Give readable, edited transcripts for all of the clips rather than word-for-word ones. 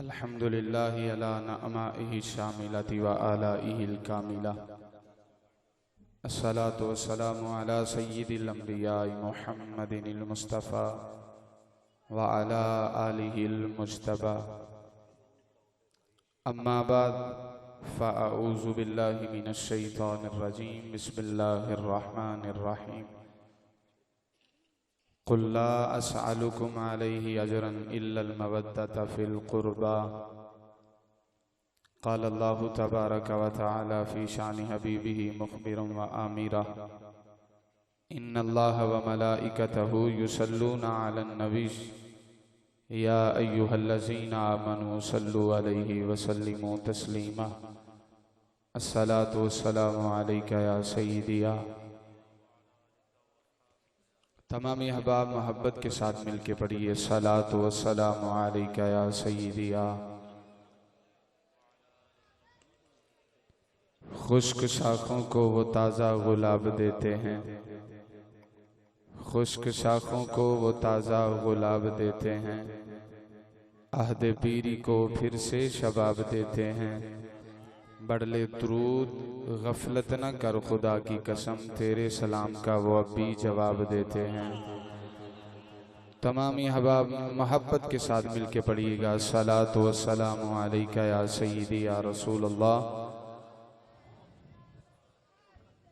अल्हम्दुलिल्लाहि अला नअमाइहि शामिलति व आलाइहिल कामिला। अस्सलातु वस्सलामु अला सय्यिदिल अंबियाइ मुहम्मदिनिल मुस्तफ़ा व अला आलिहिल मुज्तबा। अम्मा बाद फ़अऊज़ु बिल्लाहि मिनश शैतानिर रजीम। बिस्मिल्लाहिर रहमानिर रहीम। क़ुल ला अस्अलुकुम अलैहि अजरन इल्लल मवद्दता फ़िल क़ुरबा। क़ाल अल्लाहु तबारक व तआला फ़ी शानि हबीबिही मुख़बिरन व आमिरा। इन्नल्लाह व मलाइकतहु युसल्लूना अलन नबी या अय्युहल्लज़ीना आमनू सल्लु अलैहि व सल्लिमू तस्लीमा। अस्सलातु वस्सलामु अलैका या सय्यिदिया। तमामी अहबाब मोहब्बत के साथ मिलके पढ़िए सलातु वस्सलामु अलैका या सय्यिदिया। खुश्क शाखों को वो ताज़ा गुलाब देते हैं, खुश्क शाखों को वो ताज़ा गुलाब देते हैं, अहद पीरी को फिर से शबाब देते हैं। बढ़ले दुरूद गफलत न कर खुदा की कसम, तेरे सलाम का वो अब भी जवाब देते हैं। तमामी हबाब मोहब्बत के साथ मिलके पढ़िएगा सलातु वस्सलामु अलैका या सय्यिदी या रसूल अल्लाह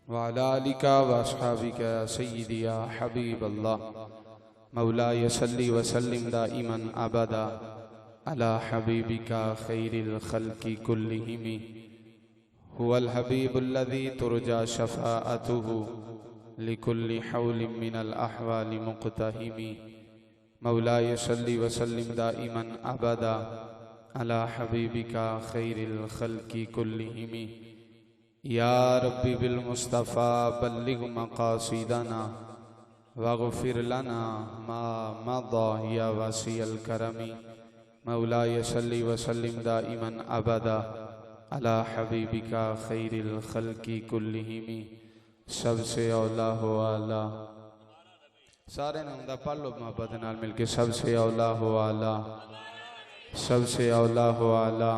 व अला आलिका व अस्हाबिका या सय्यिदी या हबीब अल्लाह। मौलाय सल्ली व सल्लिम दाइमन अबदा अला हबीबिका खैरिल खल्क़ि कुल्लिहिम। हुवल हबीबुल्लज़ी तुरजा शफ़ाअतुहु लिकुल्लि हौलिम मिनल अहवालि मुक़्तहिमी। मौलाय सल्ली व सल्लिम दाइमन अबदा अला हबीबिका खैरिल खल्क़ि कुल्लिहिम। या रब्बी बिल मुस्तफ़ा बल्लिग़ मक़ासिदना वग़फ़िर लना मा मदा या वसीअल करमी। मौलाय सल्ली व सल्लिम दाइमन अबदा अला हबीबिका खैरिल खल्क़ि कुल्लिहिम। सबसे औला हो आला, सारे नाम दा पढ़ लो मोहब्बत नाल मिलके। सबसे औला हो आला, सबसे औला हो आला,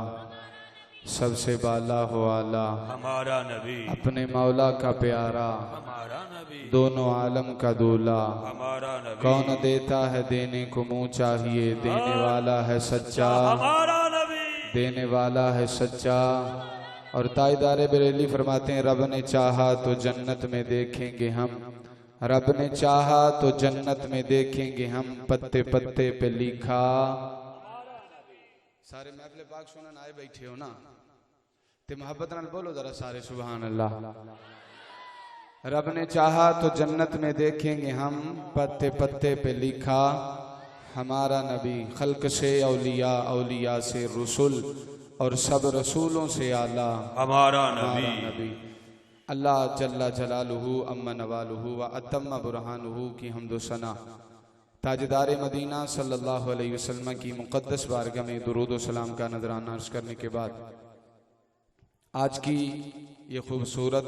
सबसे बाला हो आला हमारा नबी, अपने मौला का प्यारा, हमारा नबी, दोनों आलम का दूल्हा। हमारा नबी, कौन देता है देने को मुँह चाहिए, देने वाला है सच्चा, हमारा नबी, देने वाला है सच्चा। और ताइदारे बरेली फरमाते हैं रब ने चाहा तो जन्नत में देखेंगे हम, रब ने चाहा तो जन्नत में देखेंगे हम, पत्ते पत्ते पे लिखा। सारे महफिल पाक सुनन आए बैठे हो ना, ते मोहब्बत नाल बोलो जरा सारे सुभान अल्लाह। रब ने चाहा तो जन्नत में देखेंगे हम, पत्ते पत्ते पे लिखा हमारा नबी। खल्क से औलिया, औलिया से रसूल, और सब रसूलों से आला हमारा हमारा नबी। नबी। अल्लाह जल्ला जलालुहु अम्मा नवालुहु व अतम्मा बुरहानुहु की हम्दो सना ताजदार मदीना सल्लल्लाहु अलैहि वसल्लम की मुक़द्दस बारगाह में दुरूद व सलाम का नजराना अर्ज करने के बाद आज की ये खूबसूरत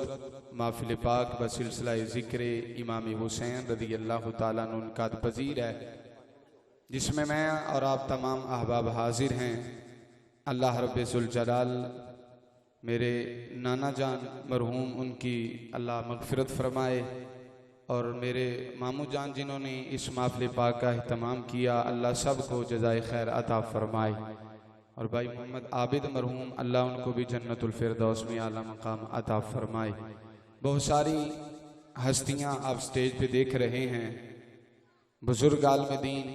महफिल पाक व सिलसिला ज़िक्र इमाम हुसैन रज़ी अल्लाह ताला अन्हु उनका पजीर है, जिसमें मैं और आप तमाम अहबाब हाजिर हैं। अल्लाह रब्बे ज़ुल जलाल मेरे नाना जान मरहूम उनकी अल्लाह मग़फ़िरत फरमाए, और मेरे मामू जान जिन्होंने इस महफ़िल पाक का अहतमाम किया, अल्लाह सब को जज़ाए खैर अता फरमाए। और भाई मोहम्मद आबिद मरहूम, अल्लाह उनको भी जन्नतुल फिरदौस में आला मकाम अता फरमाए। बहुत सारी हस्तियाँ आप स्टेज पे देख रहे हैं, बुजुर्ग आलिम दीन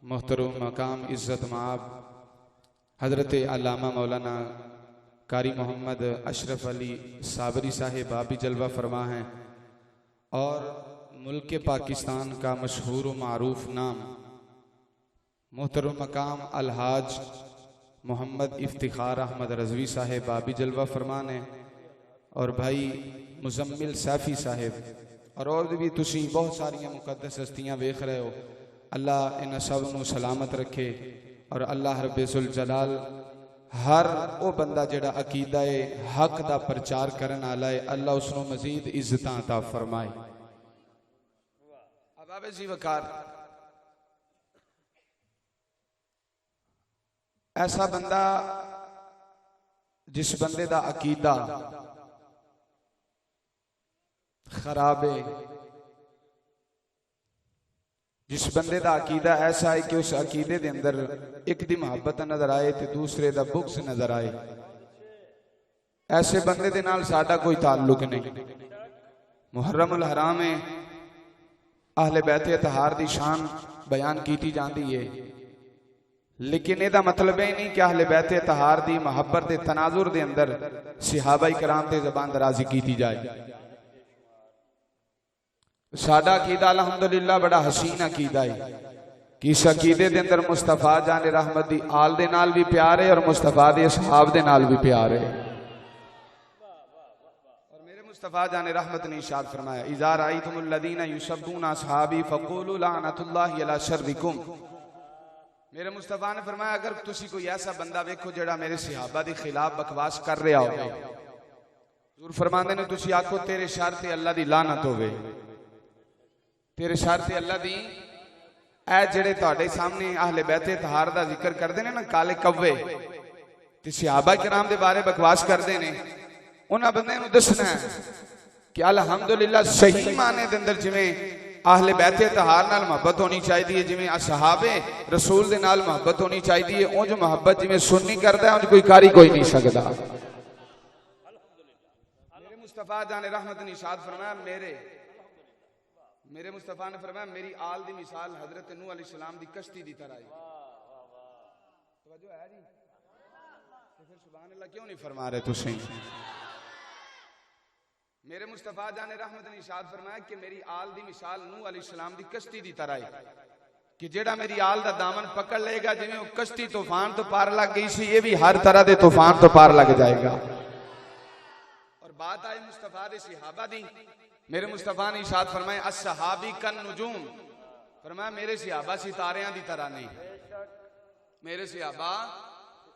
मोहतरम मकाम इज़्ज़त माब हज़रत अल्लामा मौलाना कारी मोहम्मद अशरफ अली साबरी साहिब आप भी जलवा फरमा हैं, और मुल्क पाकिस्तान का मशहूर मारूफ नाम मोहतरम मकाम अलहाज मोहम्मद इफ्तिखार अहमद रज़वी साहिब आप भी जलवा फरमान है, और भाई मुजम्मिल सैफी साहिब, और भी तुसी बहुत सारिया मुकद्दस हस्तियां वेख रहे हो। अल्लाह इन सब नू सलामत रखे, और अल्लाह रब्बे ज़ुल जलाल हर वो बंदा जेड़ा अकीदा हक दा प्रचार करन आला है, अल्लाह उसनों मजीद इज्जत अता फरमाए। अब आवे जी वकार ऐसा बंदा जिस बंदे दा अकीदा खराब है, जिस बंदे दा अकीदा ऐसा है कि उस अकीदे दे अंदर एक दी मोहब्बत नजर आए तो दूसरे दा बुग़्ज़ नजर आए, ऐसे बंदे दे नाल साडा कोई ताल्लुक नहीं। मुहर्रमुल हराम है, अहले बैत अतहार दी शान बयान की जाती है, लेकिन यदा मतलब ही नहीं कि अहले बैत अतहार दी मोहब्बत दे तनाजुर दे अंदर सहाबा किराम ते ज़बान दराजी की जाए। साडा अकीदा अल्हम्दुलिल्लाह बड़ा हसीन अकीदा है कि इस अकीदे दे अंदर मुस्तफा जाने रहमत दी आल दे नाल भी प्यार है और मुस्तफा दे असहाब दे नाल भी प्यार है। और मेरे मुस्तफा जाने रहमत ने इरशाद फरमाया, इज़ा राअयतुमुल लज़ीना युसब्बूना असहाबी फक़ूलू लअनतुल्लाहि अला शर्रिकुम। मेरे मुस्तफा ने फरमाया, अगर तुसी कोई ऐसा बंदा वेखो जेड़ा मेरे सहाबा दे खिलाफ बकवास कर रहा हो, हुज़ूर फरमांदे ने तुसी आखो तेरे शर ते अल्लाह दी लानत होवे, तेरे शर ते अल्लाह दी। ऐ जेड़े तुहाडे सामने अहले बैत अतहार दा जिक्र करदे ने ना, काले कव्वे ते सहाबा किराम दे बारे बकवास करदे ने, उन्हां बंदे नूं दसना है कि अल्हम्दुलिल्लाह सही माने दे अंदर जिवें अहले बैत अतहार नाल मोहब्बत होनी चाहिए, जिवें असहाबे रसूल दे नाल मोहब्बत होनी चाहिए, उंज मोहब्बत जिवें सुन्नी करदा है उंज कोई कारी कोई नहीं सकदा। मेरे मुस्तफा जाने रहमत ने इरशाद फरमाया, मेरे मुस्तफा ने फरमाया मेरी आल दी मिसाल हजरत नूह अलैहिस्सलाम दी कश्ती दी तरह है। तवज्जो है जी? तो फिर सुभान अल्लाह क्यों नहीं फरमा रहे तुसी? मेरे मुस्तफा जाने रहमत ने इरशाद फरमाया कि मेरी आल दी मिसाल नूह अलैहिस्सलाम दी कश्ती दी तरह है कि जेड़ा मेरी आल दा दामन पकड़ लेगा, जिवें वो कश्ती तूफान तो पार लग गई सी, ये भी हर तरह दे तूफान तो पार लग जाएगा। और बात आई मुस्तफा दे सहाबा दी, मेरे मुस्तफा ने इरशाद फरमाया, अस्सहाबी कन नुजूम, फरमाया मेरे सहाबा सितारियां दी तरह नहीं, मेरे सहाबा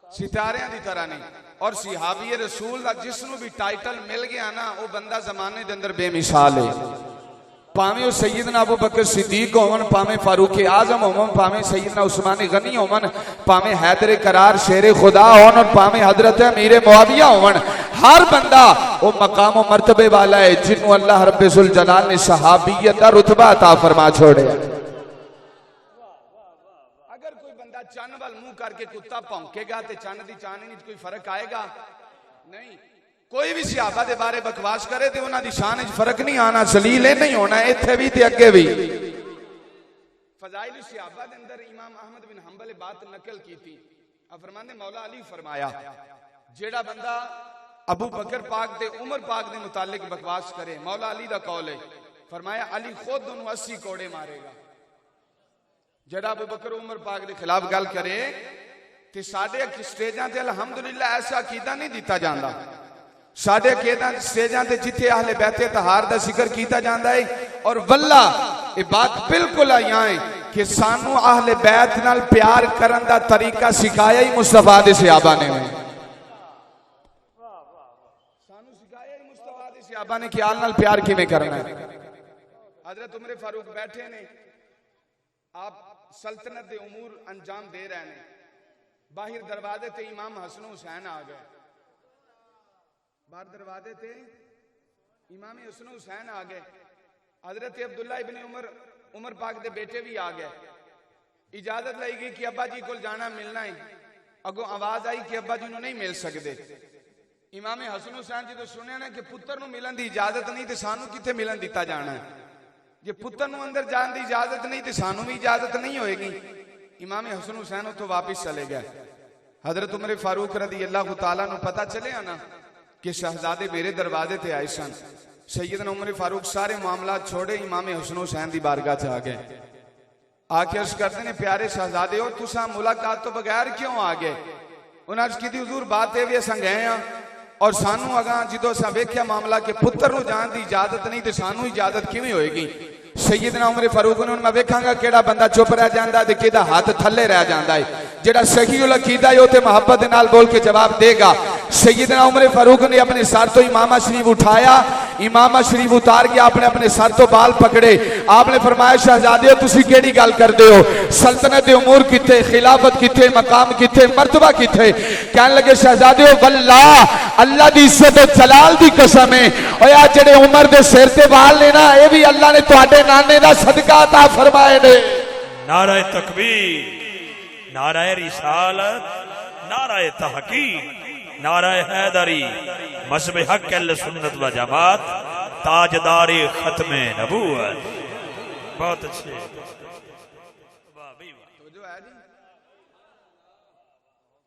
सितारियां दी तरह नहीं। और सहाबी रसूल दा जिसनू भी टाइटल मिल गया ना, वो बंदा जमाने दे अंदर बेमिसाल है। भावें वो सैयदना अबू बकर सिद्दीक होवन, भावें फारूक आजम होवन, भावें सैयदना उस्मान गनी होवन, भावें हैदर करार शेर खुदा होवन, और भावें हजरत अमीर मुआविया होवन, हर बंदा वो मकाम और मर्तबे वाला है जिन्हों अल्लाह रब्बुल जलाल ने सहाबियत का रुतबा अता फरमा छोड़े। अगर कोई बंदा चन्न वाल मुंह करके कुत्ता भौंकेगा तो चन्न दी चांदनी में कोई फर्क आएगा? नहीं। कोई भी सहाबा दे बारे बकवास करे तो उन्हां दी शान च फर्क नहीं आना, जलील नहीं होना, इत्थे भी ते अगे भी। फजाइल सहाबा दे अंदर इमाम अहमद बिन हंबल बात नकल की थी, फरमांदे मौला अली फरमाया, जेड़ा बंदा अबू बकर पाक दे उमर पाक दे मुतालिक बकवास करे, मौला अली दा कौल है, फरमाया अली खुद उन्हें 80 कोड़े मारेगा। जेड़ा अबू बकर उमर पाक दे खिलाफ गल करे ते साडे स्टेजां ते अल्हम्दुलिल्लाह ऐसा अकीदा नहीं दिता जांदा, साडे अकीदा स्टेजां ते जिथे अहले बैत अतहार दा जिक्र कीता जांदा है, और वल्ला ये बात बिल्कुल आया है कि सानू अहले बैत नाल प्यार करन दा तरीका सिखाया ही मुस्तफा दे सहाबा ने, सानू सिखाया ही मुस्तफा दे सहाबा ने कि आल नाल प्यार किवें करना है। हजरत उमर फारूक बैठे ने, आप सल्तनत दे उमूर अंजाम दे रहे हैं, बाहर दरवाजे ते इमाम हसन हुसैन आ गए, बाहर दरवाजे ते इमाम हसन हुसैन आ गए, हजरत अब्दुल्ला इब्न उमर पाक दे बेटे भी आ गए, इजाजत लाई गई कि अब्बा जी को जाना मिलना है, अगों आवाज आई कि अब्बा जी को नहीं मिल सकते। इमाम हसन हुसैन जी तो सुने ना कि पुत्र को मिलन की इजाजत नहीं तो सानू किथे मिलन दिता जाना है, जे पुत्र को अंदर जाने की इजाजत नहीं तो सानू भी इजाजत नहीं होएगी। इमाम हसन हुसैन उतो वापिस चले गए। हजरत उमर फारूक रदी अल्लाह तआला नू पता चले ना कि शहजादे मेरे दरवाजे ते आए सन, सैयदना उमर फारूक सारे मामला छोड़े इमाम हसन हुसैन की बारगाह च आ गए, आके अर्ज करते ने प्यारे शहजादे हो तुसा मुलाकात तो बगैर क्यों आ गए? उन्हें अर्ज की हुजूर बात है भी असां गए हाँ और सानू अगां जो असां वेख्या मामला कि पुत्र नूं जाण दी इजाजत नहीं तो सानू इजाजत किवें होएगी? सैयदना उमर फारूक ने मैं वेखांगा केड़ा बंदा चुप रह जांदा है ते केदा हाथ थल्ले रह जांदा है, जेड़ा सही उल अकीदा है उते मोहब्बत दे नाल बोल के जवाब देगा। सैयदना उमर फारूक ने अपने सर तो इमामा शरीफ उठाया, इमामा शरीफ उतार के आपने अपने सर तो बाल पकड़े। आपने फरमाया शहजादे तुसी केड़ी गल करदे हो, सल्तनत दे उमूर किथे, खिलाफत किथे, मकाम किथे, मर्तबा किथे? कहने लगे शहजादे वल्लाह अल्लाह दी इज्जत और जलाल दी कसम है ओए आ जेड़े उमर दे सिर ते बाल ने ना ये भी अल्लाह ने तुहाडे नाने दा सदका अता फरमाए ने। नाराए तकबीर, नाराए रिसालत, नाराए तहकीक, नाराए हैदरी, मज़हब हक अहले सुन्नत व जमात, ताजदारे खत्मे नबूवत। बहुत अच्छे।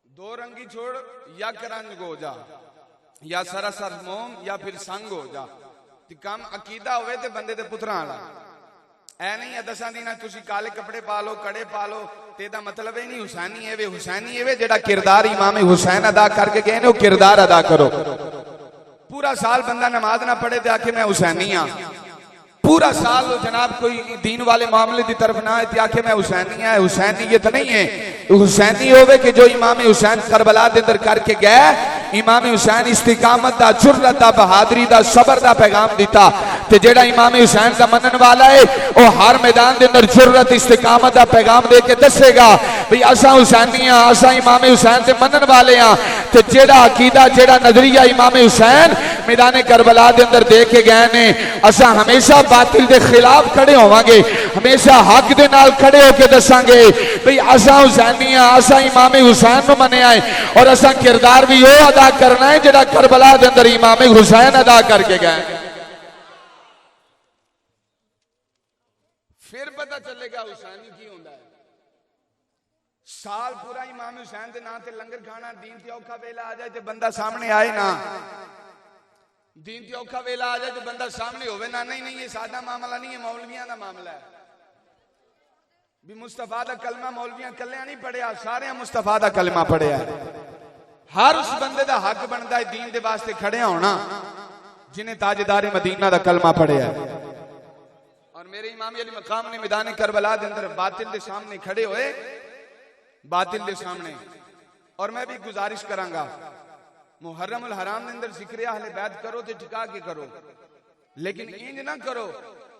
दो रंगी छोड़ या करंग हो जा, या सरासर मोम या फिर संग हो जा। काम अकीदा होवे ते बंदे दे पुत्रा वाला ऐ नहीं है। 10 दिन तुसी काले कपड़े पा लो, कड़े पा लो, तेदा मतलब ही नहीं हुसैनी है वे, हुसैनी है वे जेड़ा किरदार इमाम हुसैन अदा करके गए ने, वो किरदार अदा करो। पूरा साल बंदा नमाज ना पढ़े ते आखे मैं हुसैनी हां, पूरा साल जनाब कोई दीन वाले मामले की तरफ ना आए आखे मैं हुसैनी है। हुसैनीयत नहीं है, हुसैनी होवे कि जो इमाम हुसैन करबला दे अंदर करके गया। इमाम हुसैन इस्तिकामत दा, जुर्रत दा, बहादुरी दा, सबर दा पैगाम दिता। ते जेड़ा इमाम हुसैन दा मनन वाला है वो हर मैदान दे अंदर जुर्रत इस्तिकामत दा पैगाम दे के दसेगा भाई असा हुसैनी हां, असा इमाम हुसैन दे मनन वाले हां। ते जेड़ा अकीदा, जेड़ा नजरिया इमाम हुसैन मैदान करबला दे अंदर दे के गए ने, असा हमेशा बातिल दे खिलाफ खड़े होवांगे, हमेशा हक दे नाल खड़े होके दसांगे भाई असा हुसैनी हां, असा इमाम हुसैन नु मन्निया है और असा किरदार भी वो अदा करना है जेड़ा करबला दे अंदर इमाम हुसैन अदा करके गए। फिर पता चलेगा हुसैनी की होंदा है। साल पूरा इमाम हुसैन दे नाम ते लंगर खाना, दीन ते औखा वेला आ जाए ते बंदा सामने आए ना, दीन ते औखा वेला आ जाए तो बंदा सामने होवे ना। नहीं नहीं ये सादा मामला नहीं है, मौलवियां दा मामला है। भी मुस्तफा दा कलमा मौलवियां कल्लियां नहीं पढ़िया, सारे मुस्तफा दा कलमा पढ़िया। हर उस बंदे दा हक बनता है दीन दे वास्ते खड़े होना जिन्हें ताजदारे मदीना दा कलमा पढ़िया। और मेरे इमाम अली मकाम ने मैदान करबला दे अंदर बातिल दे सामने खड़े हुए, बातिल दे सामने। और मैं भी गुजारिश करांगा मुहर्रम उल हराम के अंदर जिक्र अहले बैत करो तो टिका के करो, लेकिन इंज ना करो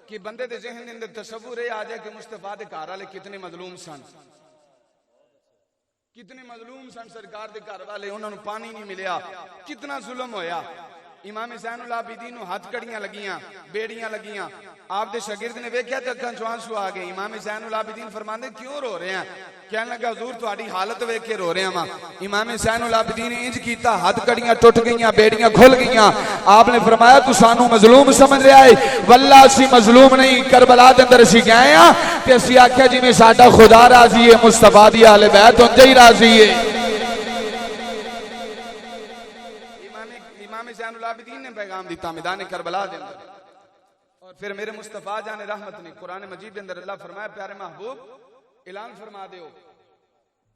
कि बंदे दे ज़हन के अंदर तसव्वुर आ जाए कि मुस्तफा दे घर वाले कितने मजलूम सन, कितने मजलूम सन सरकार दे घर वाले, उन्होंने पानी नहीं मिलिया, कितना जुल्म होया। इमाम ज़ैनुल आबिदीन हाथ कड़ियां लगियां, बेड़ियां लगियां। आप दे शागिर्द ने वेख्या ते अखां चों आंसू आ गए। इमाम ज़ैनुल आबिदीन फरमांदे क्यों रो रहे हैं? कहने लगा हुजूर तुहाडी हालत वेख के रो रहे हां। इमाम ज़ैनुल आबिदीन ने इंज कीता, हाथ कड़ियां टुट गईयां, बेड़ियां खुल गईयां। आपने फरमाया तू सानू मजलूम समझ रहा है? वल्लाह असी मजलूम नहीं, करबला दे अंदर असी गए हां ते असी आख्या जिवें साडा खुदा राजी है, मुस्तफा दी अहले बैत उंज ही राजी है। इमाम ज़ैनुल आबिदीन ने पैगाम दिता मैदान करबला दे अंदर। और फिर मेरे मुस्तफा जान रहमत ने कुरान मजीद के अंदर अल्लाह फरमाया प्यारे महबूब ऐलान फरमा दियो,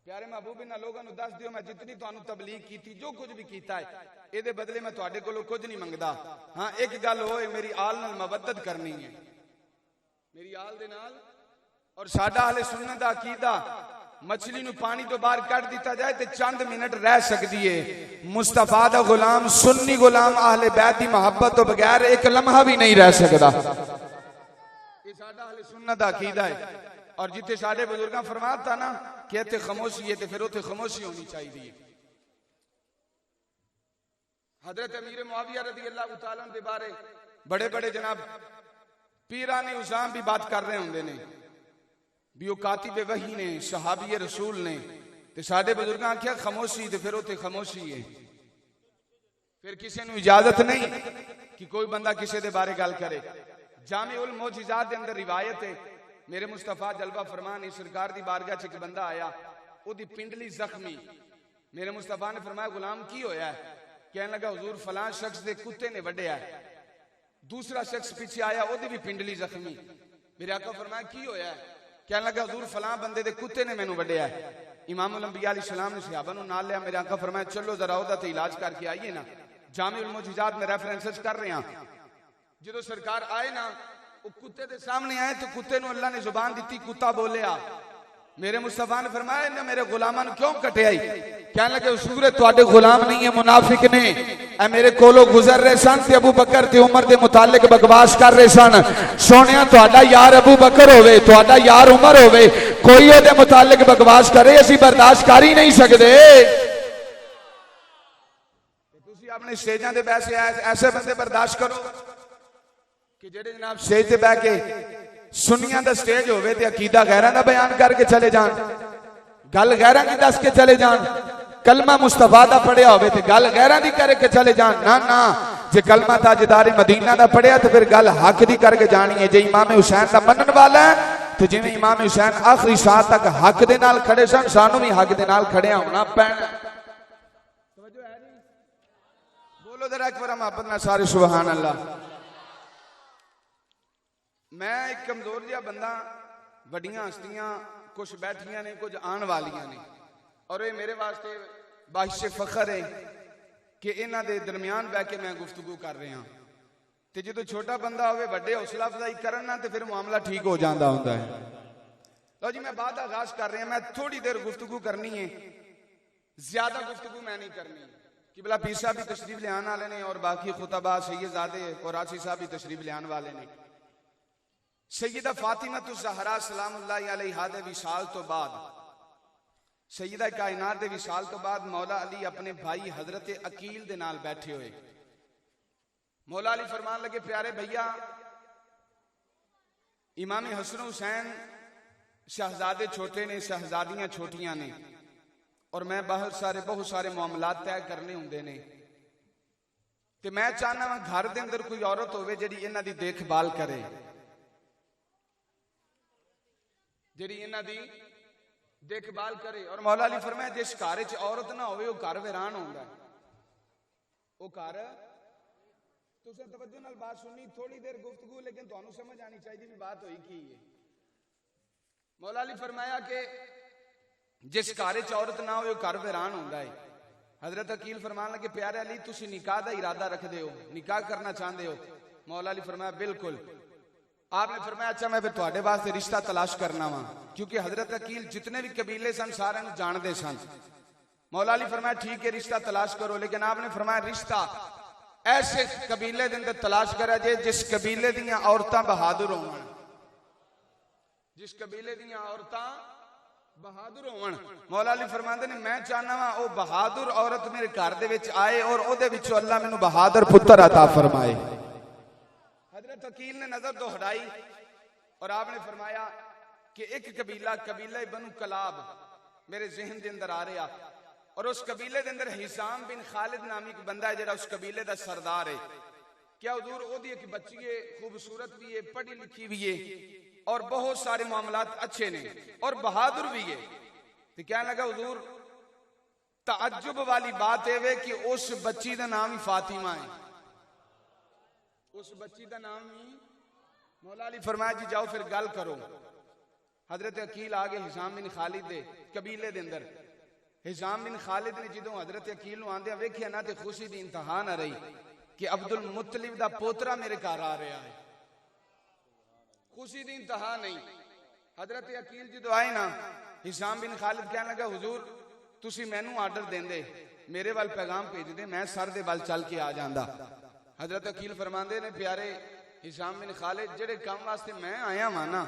प्यारे महबूब इन्हां लोगों को दस दियो मैं जितनी तुहानू तबलीग की, जो कुछ भी कीता है ये बदले मैं तुहाडे कोलों कुछ नहीं मंगदा। हाँ एक गल होए मेरी आल नाल मवद्दत करनी है, मेरी आल दे नाल। और साडा अहले सुन्नत दा अकीदा मछली नू पानी तो बाहर कट दिता जाए तो चंद मिनट रह सकती है। मुस्तफा दा गुलाम, सुन्नी गुलाम अहले बैत दी मोहब्बत तो बगैर एक लम्हा भी नहीं रह सकता। ये साडा अहले सुन्नत दा अकीदा है। और जिथे साडे बुजुर्गां फरमाता ना कि इत्थे खामोशी है तो फिर उत्थे खामोशी होनी चाहिए। हजरत अमीर मुआविया रज़ी अल्लाह तआला अन्हु दे बारे बड़े बड़े जनाब पीरान उज़ाम भी बात कर रहे होंगे ने भी वो कातिब वही ने, सहाबी रसूल ने। ते साडे बुजुर्गां आख्या खामोशी ते फिर उत्थे खामोशी है। फिर किसी नू इजाजत नहीं कि कोई बंदा किसी दे बारे गल करे। जामिउल मोजिज़ात दे अंदर रिवायत है मेरे मुस्तफा जलवा फरमान इस सरकार दी बारगाह च एक बंदा आया, ओदी पिंडली जख्मी। मेरे मुस्तफा ने फरमाया गुलाम की होया है? कहने लगा हुजूर फलां शख्स दे कुत्ते ने वड्डिया है। दूसरा शख्स पीछे आया, ओदी भी पिंडली जख्मी। मेरे आका फरमाया की होया है? कहने लगा हुजूर फलां बंदे दे कुत्ते ने मैनू वड्डिया है। इमामुल अंबिया अलैहिस्सलाम ने सहाबा नू नाल लिया। मेरे आका फरमाया चलो जरा ओदा ते इलाज करके आइए ना। जामिउल मोजिज़ात में रेफरेंसेस कर रहे हैं। जो सरकार आए ना वो कुत्ते दे सामने आए तो कुत्ते नू अल्लाह ने जुबान दी, कुत्ता बोलिया। मेरे मुस्तफा ने फरमाया इन्हें मेरे गुलामां नू क्यों कटिया? कहने लगे हुजूर तुहाडे गुलाम नहीं है, मुनाफिक ने। ए मेरे कोलों गुजर रहे सन ते अबू बकर ते उमर दे मुतालिक बकवास कर रहे सन। सोनिया तुहाडा यार अबू बकर होवे, तुहाडा यार उमर होवे, कोई ओदे मुतालिक बकवास करे असीं बर्दाश्त कर ही नहीं सकदे। तुसीं अपने स्टेजां ते बैठे ऐसे बंदे बर्दाश्त करो कि जेड़े जनाब स्टेज ते बैठ के सुन्नियां दा स्टेज होवे ते अकीदा गैरां दा बयान करके चले जान, गल गैरां की दस के चले जान, कलमा मुस्तफा दा पढ़िया होवे ते गल गैरां दी करके चले जान। ना ना, जे कलमा ताजदारे मदीना दा पढ़िया तो फिर गल हक दी करके जानी है। जे इमाम हुसैन दा मनन वाला है तो जिवें इमाम हुसैन आखिरी साह तक हक दे नाल खड़े सन, सानू भी हक दे नाल खड़े होना पैना। बोलो जरा एक बार मोहब्बत नाल सारे सुभान अल्लाह। मैं एक कमजोर जिहा बंदा, वड्डियां हस्तियां कुछ बैठियां ने, कुछ आने वालियां ने, और ये मेरे वास्ते बाहिश फखर है कि इन्हां दे दरमियान बह के मैं गुफ्तगू कर रहा। तो जो छोटा बंदा होवे वड्डे हौसला अफजाई करन ना तो फिर मामला ठीक हो जाता होंदा है। लो जी मैं बात आगाज कर रहा, मैं थोड़ी देर गुफ्तगू करनी है, ज्यादा गुफ्तगू मैं नहीं करनी। किबला पीर साहब भी तशरीफ लियान वाले ने और बाकी खुतबा सैयदजादे और आसिफ साहब भी तशरीफ लियान वाले ने। सैयदा फातिमा ज़हरा सलामुल्लाह अलैहा दे विसाल तो बाद, सैयदा कायनात दे विसाल तो बाद मौला अली अपने भाई हजरत अकील दे नाल बैठे हुए। मौला अली फरमान लगे, प्यारे भैया इमाम हसन हुसैन शहजादे छोटे ने, शहजादियां छोटियां ने, और मैं बहुत सारे मामलात तय करने होंदे ने। ते मैं चाहना वा घर दे अंदर कोई औरत होवे जिहड़ी इन्हां दी देखभाल करे, जिहड़ी इन्हां दी देखभाल करे। और मौला अली फरमाया जिस घर च औरत ना होवे वो घर वीरान होंदा है। वो घर, तुसें तवज्जो नाल बात सुननी, थोड़ी देर गुफ्तगू लेकिन तुहानू समझ आनी चाहिए भी बात होई की है। मौला अली फरमाया कि जिस घर च औरत ना होवे वो घर वीरान होंदा है। हजरत अकील फरमान लगे, प्यारे अली तुसीं निकाह दा इरादा रखदे हो, निकाह करना चाहते हो? मौला अली फरमाया बिल्कुल। आपने फरमाया अच्छा मैं फिर तुहाडे वास्ते रिश्ता तलाश करना वा, क्योंकि हजरत अकील जितने भी कबीले सन सारे जानते सन। मौला अली फरमाया ठीक है रिश्ता तलाश करो, लेकिन आपने फरमाया रिश्ता ऐसे कबीले दे अंदर तलाश करा जे जिस कबीले दियां औरतां बहादुर होवन, जिस कबीले दियां औरतां बहादुर होवन। मौला अली फरमांदे ने मैं चाहना वा ओ बहादुर औरत मेरे घर दे विच आए और ओदे विचों अल्लाह मैनू बहादुर पुत्र अता फरमाए। हजरत अकील ने नजर दोहराई और आपने फरमाया कि एक कबीला, कबीला बनु कलाब मेरे जहन के अंदर आ रहा, और उस कबीले के अंदर हिसाम बिन खालिद नामी एक बंदा है जिहड़ा उस कबीले का सरदार है। क्या हुजूर ओदी एक बच्ची है, खूबसूरत भी है, पढ़ी लिखी भी है और बहुत सारे मामलात अच्छे ने और बहादुर भी है। तो क्या लगा हुजूर ताज्जुब वाली बात है कि उस बच्ची का नाम ही फातिमा है, उस बच्ची का नाम ही। मौला अली फरमाया जी जाओ फिर गल करो। हजरत अकील आ गए हिसाम बिन खालिद दे कबीले दे अंदर। हिसाम बिन खालिद ने जो हजरत अकील आंदे वेख्या ना तो खुशी की इंतहा ना रही कि अब्दुल मुत्तलिब दा पोतरा मेरे घर आ रहा है, खुशी की इंतहा नहीं। हजरत अकील जो आए ना, हिसाम बिन खालिद कहने लगा हुजूर तुसी मैनू आर्डर देंदे, मेरे वाल पैगाम भेज दे, मैं सर दे वाल चल के आ जांदा। हजरत अकील फरमांदे ने प्यारे हिसाम बिन खालिद जेड़े काम वास्ते मैं आया वा ना,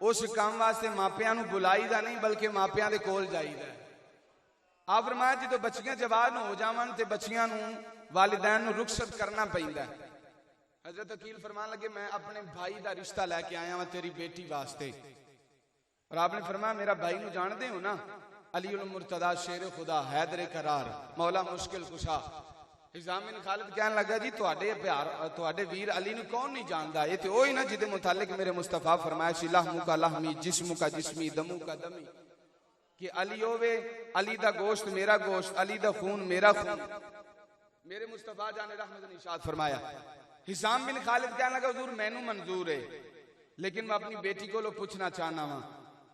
उस काम वास्ते मापियां नू बुलाई दा नहीं बल्कि मापियां दे कोल जाईदा है। आप फरमाया जो बच्चियां जवान हो जावन ते बच्चियां नू वालिदैन नू रुखसत करना पैंदा है। हजरत अकील फरमान लगे मैं अपने भाई का रिश्ता लैके आया वहां तेरी बेटी वास्ते। और आपने फरमाया मेरा भाई नू जानते हो ना, अली उल मुर्तदा शेर खुदा हैदर करार मौला मुश्किल कुशा। हिसाम बिन खालिद कहने लगा जी तुहाडे प्यार तुहाडे वीर अली नू कौन नहीं जानता, ये तो वही ना जिदे मुतालिक मेरे मुस्तफा फरमाया सी लहमू का लहमी जिस्मू का जिस्मी दमू का दमी, कि अली होवे अली दा गोश्त मेरा गोश्त, अली दा खून मेरा खून। मेरे मुस्तफा जाने रहमत ने इरशाद फरमाया। हिसाम बिन खालिद कहने लगा हुजूर मैनू मंजूर है, लेकिन मैं अपनी बेटी को पूछना चाहना वा,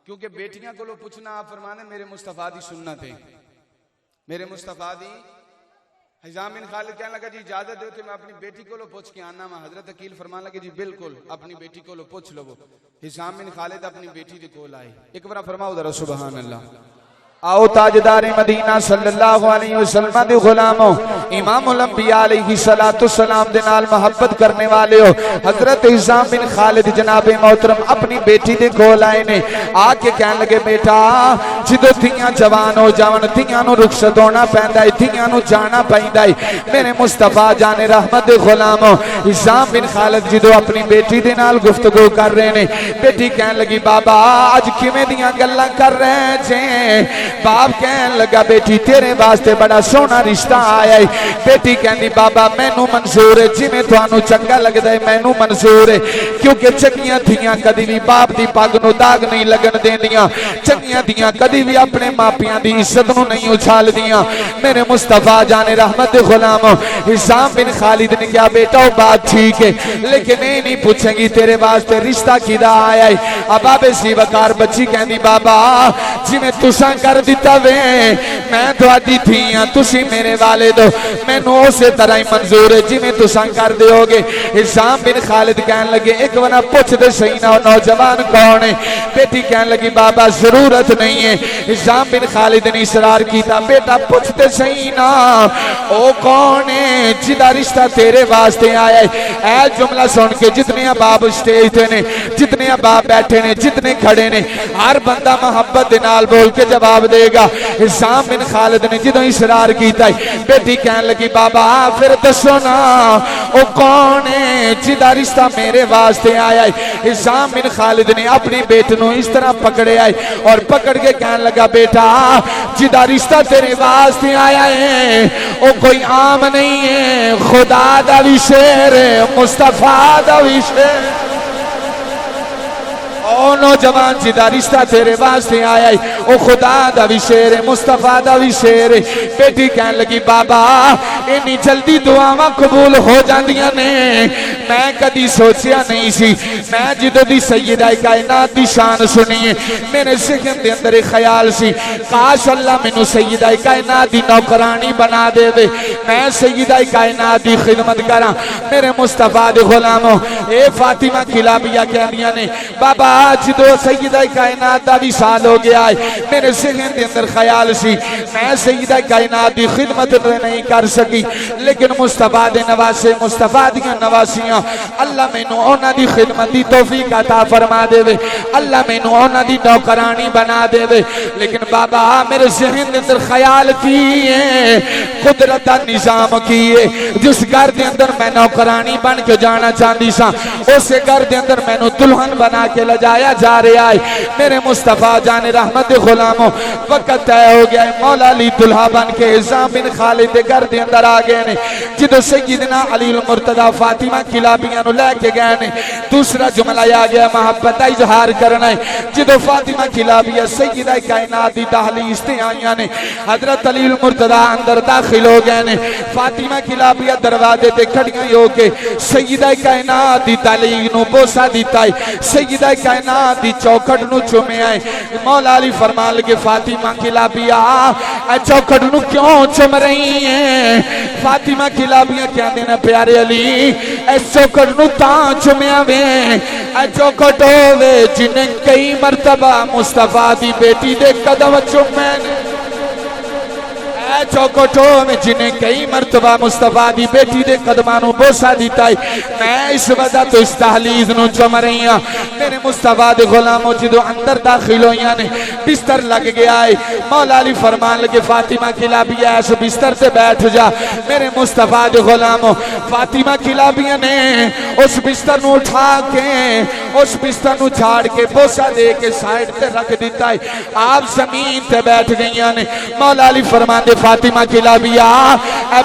क्योंकि बेटियां को पूछना आप फरमाने मेरे मुस्तफा दी सुन्नत है, मेरे मुस्तफा दी। हिसाम बिन खालिद कहने लगा जी इजाजत दो तो मैं अपनी बेटी को पूछ के आना वा। हजरत अकील फरमान लगे जी बिल्कुल अपनी बेटी को पूछ लो। हिसाम बिन खालिद अपनी बेटी के कोल आए। एक बार फरमाओ जरा सुभान अल्लाह। आओ ताजदारे मदीना सल्लल्लाहु अलैहि वसल्लम दे गुलामो इमामुल अंबिया अलैहि सलातु सलाम दे नाल मोहब्बत करने वाले हो हजरत हिशाम बिन खालिद जनाबे मोहतरम अपनी बेटी दे कोल आए ने आके कहन लगे बेटा जिदों थियां जवान हो जावन थियां नु रुखसत होना पैंदा है थियां नु जाना पैंदा है मेरे मुस्तफा जाने रहमत दे गुलामो हिशाम बिन खालिद जिदों अपनी बेटी दे नाल गुफ्तगू कर रहे ने बेटी कहन लगी बाबा आज किवें दियां गल्लां कर रहे जे बाप कहन लगा बेटी तेरे वास्ते बड़ा सोहना रिश्ता आया है बेटी कहंदी बाबा मैनू मंजूर है जिवें तुहानू चंगा लगदा है मैनू मंजूर है क्योंकि चंगियां थियां कदी भी बाप दी पग नू दाग नहीं लगन देंदियां चंगियां थियां कदी भी अपने मापियां दी इज्जत नू नहीं उछालदियां मेरे मुस्तफा जाने रहमत दे गुलाम हिशाम बिन खालिद ने कहा बेटा वो बात ठीक है लेकिन ये नहीं पूछेंगी तेरे वास्ते रिश्ता किदा आया है अब आबे सी वकार बच्ची कहंदी बाबा जिवें तुसां कर दिता वे मैं तुहाडी थी हां तुसी मेरे वाले दो मैनू उसे तरह ही मंजूर है जिवें तुसां कर दोगे हिशाम बिन खालिद कहन लगे एक बार पूछ दे सही ना नौजवान कौन है बेटी कहन लगी बाबा जरूरत नहीं है हिशाम बिन खालिद ने इसरार किया बेटा पूछ दे सही ना ओ कौन है जिदा रिश्ता तेरे वास्ते आया है ऐ जुमला सुन के जितने बाप स्टेज पे ने जितने बाप बैठे ने जितने खड़े ने हर बंदा मोहब्बत दे नाल बोल के जवाब देगा हिशाम बिन खालिद ने जो इसरार किया बेटी कहन लगी बाबा फिर दसो ना ओ कौन है जिदा रिश्ता मेरे वास्ते आया है हिशाम बिन खालिद ने अपनी बेटी को इस तरह पकड़े आए और पकड़ के कहन लगा बेटा जिदा रिश्ता तेरे वास्ते आया है वो कोई आम नहीं है खुदा दा भी शेर है मुस्तफा दा भी शेर ओ नौजवान जिदा रिश्ता तेरे वास्ते आया है ओ खुदा दा भी शेर है मुस्तफा दा भी शेर है बेटी कहन लगी बाबा इन्नी जल्दी दुआवां कबूल हो जांदियां ने मैं कदी सोचिया नहीं सी मैं जिदों दी सैयदा कायनात दी शान सुनी है मेरे ज़हन दे अंदर एक ख्याल सी काश अल्लाह मैनू सैयदा कायनात दी नौकरानी बना देवे मैं सैयदा कायनात दी खिदमत करा मेरे मुस्तफा दे गुलामो ए फातिमा खिलाबिया कहंदियां ने बाबा जो सैयदा कायनात दा भी साल हो गया है मेरे ज़हन दे अंदर ख्याल सी मैं सैयदा कायनात दी खिदमत नहीं कर सकी लेकिन मुस्तफा दे नवासे मुस्तफा दियां नवासियां अल्लाह मैनू उन्हां दी खिदमत दी तौफीक अता फरमा देवे अल्लाह मैनू उन्हां दी नौकरानी बना देवे लेकिन बाबा मेरे ज़हन दे अंदर ख्याल की है कुदरत दा निजाम की है जिस घर दे अंदर मैं नौकरानी बन के जाना चाहती सा उस घर दे अंदर मैनू दुल्हन बना के लजाया जा रहा है मेरे मुस्तफा जाने रहमत गुलामो वक्त तय हो गया है मौला अली दुल्हा बन के हिशाम बिन खालिद के घर दे अंदर आ गए ने जो सैयदना अली मुर्तदा फातिमा खिलाबियां नु लेके गए ने दूसरा जुमला आ गया मोहब्बत का इजहार करना है जो फातिमा खिलाबिया सैयदा कायनात दी दहलीज ते आईयां ने हजरत अली मुर्तदा अंदर दाखिल हो गए ने फातिमा खिलाबिया दरवाजे ते खड़ियां हो के सैयदा कायनात दी दहलीज नु बोसा दिता है सैयदा कायनात दी चौखट नु चुमे आए मौला अली फरमान लगे फातिमा खिलाबिया ए चौखट नु क्यों चुम रही है फातिमा खिलाबिया कहंदे ने प्यारे अली ए चौखट नु तां चुमिया वे ए चौखट होवे जिन्हें कई मरतबा मुस्तफा दी बेटी दे कदम चुमे ने चौकटो में जिन्हें कई मरतबा मुस्तफा दी बेटी दे कदमां नू बोसा दिता है मैं इस वजह तो इस दहलीज नू चुम रही हां मेरे मुस्तफा दे गुलामों जो अंदर दाखिल होइयां ने बिस्तर लग गया है मौला अली फरमान लगे फातिमा खिलाबिया इस बिस्तर से बैठ जा मेरे मुस्तफा दे गुलामों फातिमा खिलाबिया ने उस बिस्तर नू उठा के उस बिस्तर नू झाड़ के बोसा दे के साइड पे रख दिता है आप जमीन पे बैठ गईयां ने मौला अली फरमान दे फातिमा खिलाबिया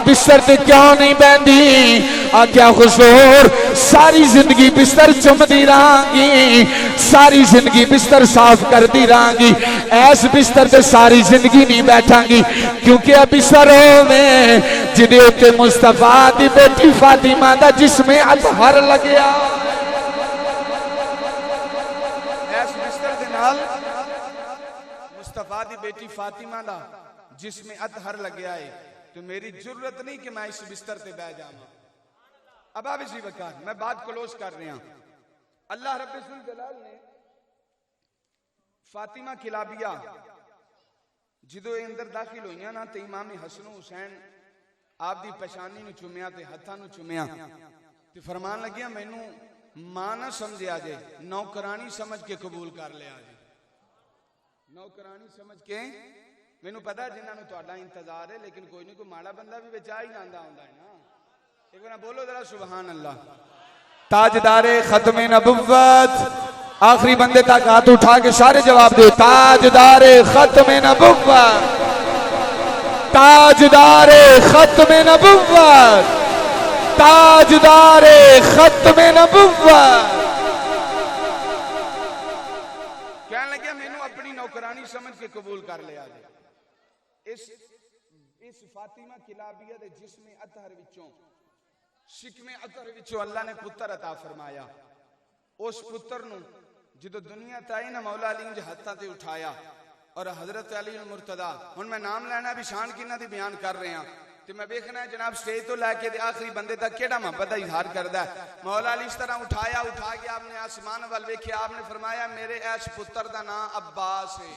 बिस्तर ते क्यों नहीं बहती क्या हुजूर सारी जिंदगी बिस्तर चुमदी रहांगी सारी जिंदगी बिस्तर साफ करती रहांगी ऐस बिस्तर ते सारी जिंदगी नहीं बैठांगी क्योंकि अब बिस्तर में जिदे उत्ते मुस्तफा दी बेटी फातिमा दा जिस्मे अतहर लग्या ऐस बिस्तर दे नाल मुस्तफा दी बेटी फातिमा दा जिसमें अतहर लग गया है तो मेरी जरूरत नहीं कि मैं इस बिस्तर पे बैठ जाऊं अब आप इसी वक्त मैं बात क्लोज कर रहे हैं अल्लाह रब्बुल जलाल ने फातिमा खिलाबिया ਜਦੋਂ ਇਹ ਅੰਦਰ ਦਾਖਲ ਹੋਈਆਂ ਨਾ ਤੇ ਇਮਾਮ ਹਸਨ ਹੁਸੈਨ आप दी पछानी नूं चुमिया ते हत्थां नूं चुमिया ते फरमान लगिया मैनू मां ना समझिया जे नौकरानी समझ के कबूल कर लिया जे नौकरानी समझ के मैनू पता जिन्हां नूं तुहाडा इंतजार है लेकिन कोई नहीं कोई माड़ा बंदा भी विच आ ही जांदा हुंदा है ना एक बार बोलो जरा सुभान अल्लाह ताजदारे खत्म नबुव्वत आखिरी बंदे तक हाथ उठा के सारे जवाब दो ताजदारे खत्म नबुव्वत ताजदारे खत्म नबुव्वत ताजदारे खत्म नबुव्वत कहने लगे मैनू अपनी नौकरानी समझ के कबूल कर लिया इस फातिमा किलाबिया दे जिस्म अतहर विचों शिकमे अतहर विचों अल्लाह ने पुत्र अता फरमाया उस पुत्र नूं जदों दुनिया ताई ना मौला अली ने हत्थां ते उठाया और हजरत अली मुर्तदा हुण मैं नाम लेना भी शान किन्हां दी बयान कर रहे हैं ते मैं देखना है जनाब स्टेज तो लैके आखिरी बंदे तक केड़ा मोहब्बत का इजहार करता है मौला अली इस तरह उठा के आपने आसमान वाल वेख्या आपने फरमाया मेरे इस पुत्र का नाम अब्बास है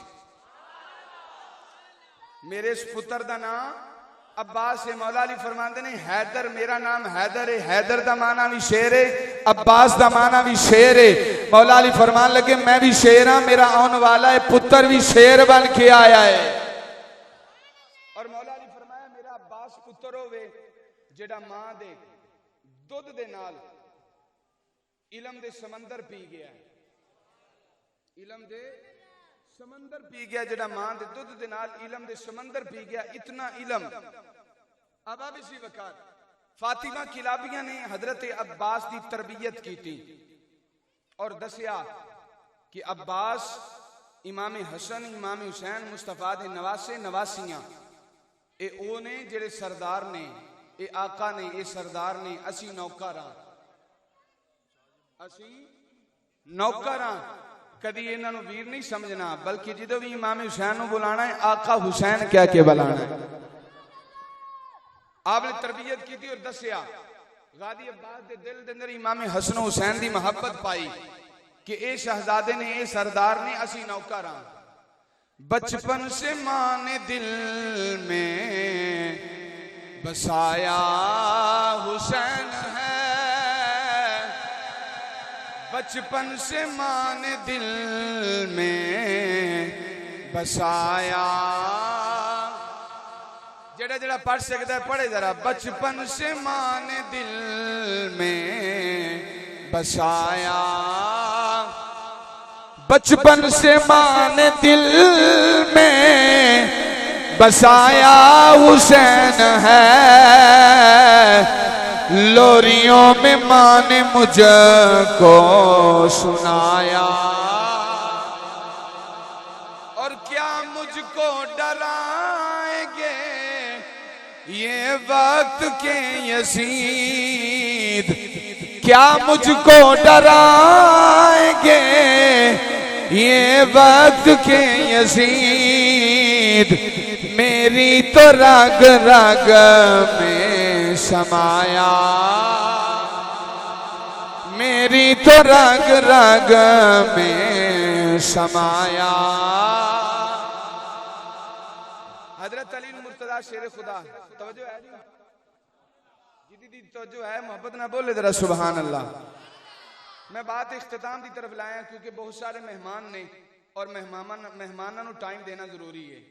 मेरे इस पुत्र का नाम अब्बास है मौला अली फरमाते ने हैदर मेरा नाम हैदर है हैदर का माना भी शेर है अब्बास का माना भी शेर है मौला अली फरमान लगे मैं भी शेर हाँ मेरा आने वाला है पुत्र भी शेर बन के आया है और मौला अली फरमाया मेरा अब्बास पुत्र होवे जेड़ा मां दे दुध दे नाल इलम दे समंदर पी गया इलम दे समंदर पी गया जेड़ा मां दे दुध दे नाल इलम दे समंदर पी गया इतना इलम अब इसी वकार फातिमा किलाबिया ने हजरत अब्बास की तरबियत की थी और दसिया कि अब्बास इमाम हसन इमाम हुसैन मुस्तफा दे नवासे नवासियां ए ओ ने जेड़े सरदार ने ए आका ने ए सरदार ने असी नौकर हां असी नौकर हां कदी इन्हां नूं वीर नहीं समझना बल्कि जदों भी इमाम हुसैन नूं बुलाना है आका हुसैन कह के बुलाना है आपने तरबियत की थी और दसिया गादी अब्बास दे दिल दे अंदर इमाम हसन हुसैन दी मोहब्बत पाई कि ए शहजादे ने ए सरदार ने असी नौकर हां बचपन से मां ने दिल में बसाया हुसैन है बचपन से मां ने दिल में बसाया जेड़ा जेड़ा पढ़ सकता है पढ़े जरा बचपन से मां ने दिल में बसाया बचपन से मां ने दिल में बसाया हुसैन है लोरियों में मां ने मुझको सुनाया और क्या मुझको डराएंगे ये वक्त के यजीद क्या मुझको डराएंगे ये वक्त के यजीद मेरी तो रग रग में समाया मेरी तो रग रग में समाया हजरत अली मुर्तजा शेर खुदा तवज्जो है जी दी तवज्जो है मोहब्बत ना बोले जरा सुभान अल्लाह मैं बात इख्तिताम की तरफ लाया क्योंकि बहुत सारे मेहमान ने और मेहमानों को टाइम देना जरूरी है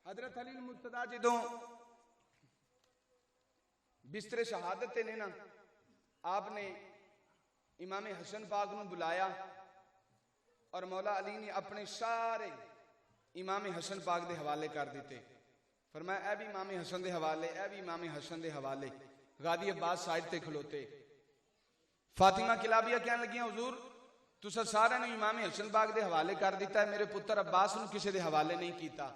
हजरत अली मुर्तजा जदों बिस्तरे शहादत ने ना आपने इमाम हसन पाक को बुलाया और मौला अली ने अपने सारे इमाम हसन पाक के हवाले कर दिते फरमाया भी इमाम हसन के हवाले भी इमाम हसन के हवाले गादी अब्बास साइड ते खलोते फातिमा किलाबिया कहने लगी हुजूर तुसा सारे ने इमाम हसन पाक के हवाले कर दिता है मेरे पुत्र अब्बास को किसी के हवाले नहीं किया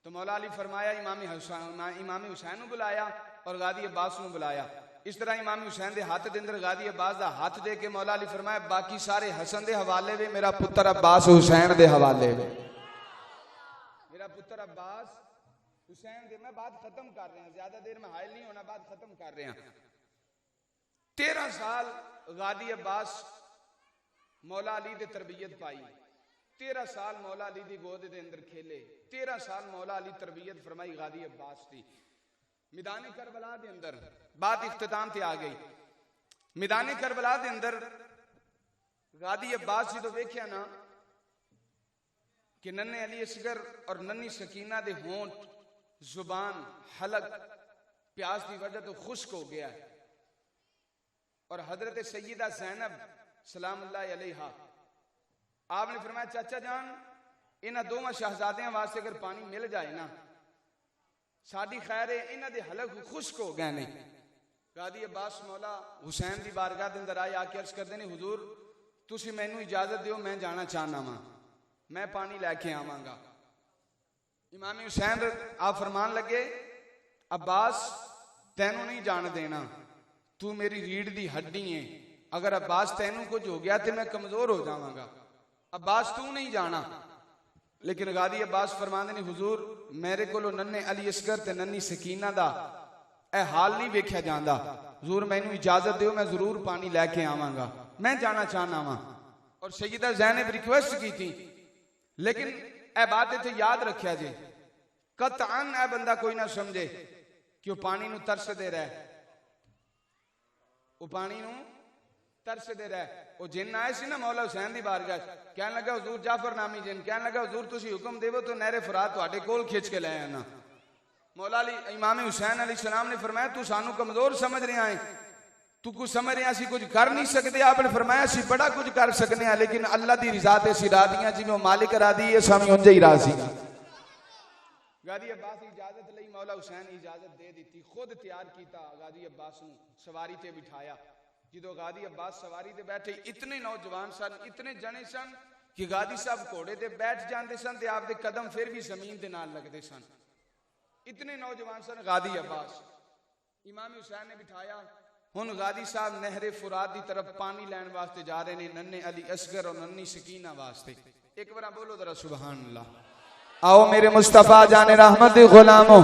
तो मौला अली फरमाया इमाम हुसैन बुलाया और गादी अब्बास को बुलाया इस तरह इमाम हुसैन के हाथ के अंदर गादी अब्बास का हाथ दे के मौला अली फरमाया बाकी सारे हसन के हवाले वे मेरा पुत्र अब्बास हुसैन के हवाले वे मेरा पुत्र अब्बास हुसैन दे मैं बात खत्म कर रहे हैं ज्यादा देर में हायल नहीं होना बात खत्म कर रहे हैं 13 साल गादी अब्बास मौला अली की तरबियत पाई 13 साल मौला अली दी गोद दे अंदर खेले, 13 साल मौला अली तरबियत फरमाई गादी अब्बास दी। मैदान करबला दे अंदर बात इख्तिताम ते आ गई। मैदान करबला दे अंदर गादी अब्बास जी तो वेख्या ना कि नन्हे अली असगर और नन्ही सकीना दे होंठ, जुबान, हलक प्यास की वजह तो खुश्क हो गया है। और हजरत सैयदा ज़ैनब सलामुल्लाह अलैहा आपने फरमाया चाचा जान इन्हां दोवां शहजादियां वास्ते अगर पानी मिल जाए ना साडी खैर है, इन्हां दे हलक खुश्क हो गए नहीं। गादी अब्बास मौला हुसैन की बारगाह के अंदर आए, आके अर्ज करते हैं हुजूर तुसी मैनू इजाजत दियो, मैं जाना चाहना वा, मैं पानी लैके आवांगा। इमाम हुसैन आप फरमान लगे अब्बास तैनू नहीं जान देना, तू मेरी रीढ़ की हड्डी है, अगर अब्बास तैनू कुछ हो गया तो मैं कमजोर हो जावांगा, अब्बास तू नहीं जाना। लेकिन गादी अब्बास फरमाते ने हुजूर मेरे को नन्हे अली असगर ते नन्ही सकीना दा ए हाल नहीं वेख्या जाता, हुजूर मैनू इजाजत दियो, मैं जरूर पानी लैके आवांगा, मैं जाना चाहना वा। और सैयदा ज़ैनब रिक्वेस्ट की थी, लेकिन ए बात इत्थे याद रखिया जे कतअन ए बंदा कोई ना समझे कि वह पानी नू तरसदे रहे, वो पानी नू तरसदे रहे। वो जिन आए सी ना मौला हुसैन दी बारगाह, कहने लगा हुजूर जाफर नामी जिन, कहने लगा हुजूर तुसी हुक्म देवो तो नहरे फुरात तुहाडे कोल खिंच के ले आना। मौला अली इमाम हुसैन अलैहि सलाम ने फरमाया तू सानू कमजोर समझ रहा है, तू कुछ समझ रहा सी कुछ कर नहीं सकते। आपने फरमाया सी बड़ा कुछ कर सकने हैं, लेकिन अल्लाह की रिजा ते सिरा दियां जिवें मालिक राजी है सामी उंज ही राजी। गादी अब्बास इजाजत लई, मौला हुसैन इजाजत दे दी, खुद तैयार किया गादी अब्बास नूं सवारी ते बिठाया। जो गादी अब्बास सवारी ते बैठे इतने नौजवान सन, इतने जने सन कि गादी साहब घोड़े ते बैठ जाते सन ते आपदे कदम फिर भी जमीन दे नाल लगते सन, इतने नौजवान सन। गादी अब्बास इमाम हुसैन ने बिठाया, हुन गादी साहब नहरे फुरात की तरफ पानी लैन वास्ते जा रहे हैं, नन्हे अली असगर और नन्ही सकीना वास्ते। एक बार बोलो जरा सुभान अल्लाह। आओ मेरे मुस्तफा जाने रहमत गुलामो